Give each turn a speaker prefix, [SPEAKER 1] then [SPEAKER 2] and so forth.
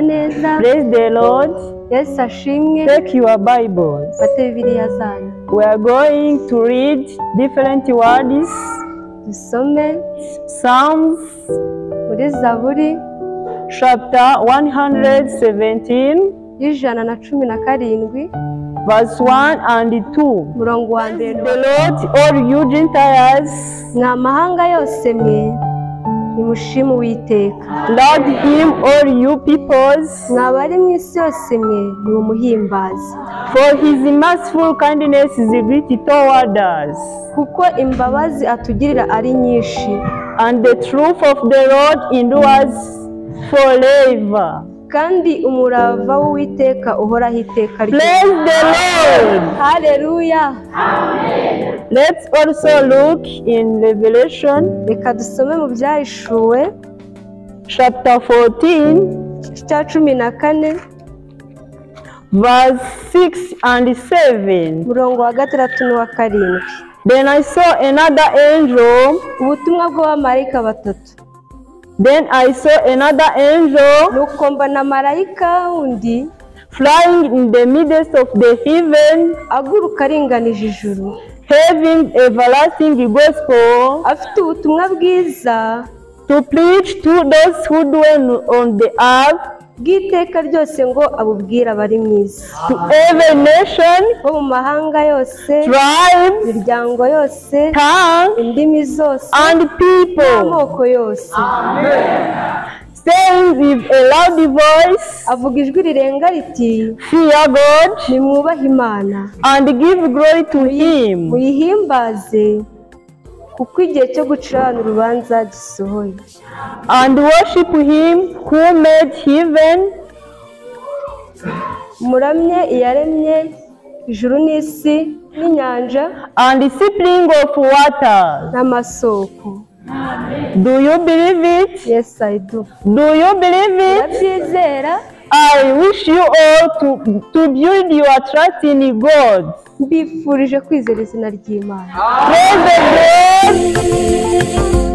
[SPEAKER 1] neza.
[SPEAKER 2] Praise the Lord.
[SPEAKER 1] Yesu ashimwe.
[SPEAKER 2] Take your Bibles.
[SPEAKER 1] Fate Bibiliya zanyu.
[SPEAKER 2] We are going to read different words.
[SPEAKER 1] Dusome
[SPEAKER 2] Psalms
[SPEAKER 1] muri Zaburi
[SPEAKER 2] chapter 117
[SPEAKER 1] 117
[SPEAKER 2] verse 1 and 2.
[SPEAKER 1] murongo wa mbere.
[SPEAKER 2] The Lord, all you Gentiles,
[SPEAKER 1] Mwa mahanga yose mwe nimushime Uwiteka.
[SPEAKER 2] laud him, all you peoples,
[SPEAKER 1] Mwa bari mu isi yose mwe nimuhimbaze.
[SPEAKER 2] for his merciful kindness is great toward us,
[SPEAKER 1] Kuko imbabazi atugirira ari nyinshi,
[SPEAKER 2] and the truth of the Lord endures forever.
[SPEAKER 1] kandi umurava w'Uwiteka uhoraho iteka ryose.
[SPEAKER 2] Praise the Lord.
[SPEAKER 1] Haleluya.
[SPEAKER 2] Let's also look in Revelation
[SPEAKER 1] Reka dusome mu byahishuwe
[SPEAKER 2] chapter 14
[SPEAKER 1] cya 14
[SPEAKER 2] verse 6 and 7.
[SPEAKER 1] murongo wa 6 n'uwa 7.
[SPEAKER 2] Then I saw another angel.
[SPEAKER 1] Ubutumwa bw'abamarayika batatu.
[SPEAKER 2] Then I saw another angel
[SPEAKER 1] Nuko mbona marayika wundi
[SPEAKER 2] flying in the midst of the heaven,
[SPEAKER 1] aguruka aringanije ijuru,
[SPEAKER 2] having everlasting gospel
[SPEAKER 1] afite ubutumwa bwiza
[SPEAKER 2] to preach to those who dwell on the earth,
[SPEAKER 1] bw'iteka ryose ngo abubwire abari mu isi,
[SPEAKER 2] to every nation,
[SPEAKER 1] bo mu mahanga yose,
[SPEAKER 2] tribe,
[SPEAKER 1] imiryango yose,
[SPEAKER 2] tongue,
[SPEAKER 1] indimi zose,
[SPEAKER 2] and people,
[SPEAKER 1] amoko yose.
[SPEAKER 2] saying with a loud voice,
[SPEAKER 1] Avuga ijwi rirenga riti,
[SPEAKER 2] fear God
[SPEAKER 1] nimwubahe Imana,
[SPEAKER 2] and give glory to him,
[SPEAKER 1] muyihimbaze, kuko igihe cyo gucirana urubanza gisohoye.
[SPEAKER 2] and worship him who made heaven
[SPEAKER 1] Muramye iyaremye ijuru n'isi n'inyanja
[SPEAKER 2] and the spring of water.
[SPEAKER 1] n'amasoko.
[SPEAKER 2] Do you believe it?
[SPEAKER 1] Yes, I do.
[SPEAKER 2] Do you believe it?
[SPEAKER 1] Ndabyizera.
[SPEAKER 2] I wish you all to build your trust in God.
[SPEAKER 1] Mbifurije kwizera izina ry'Imana.
[SPEAKER 2] Praise the Lord.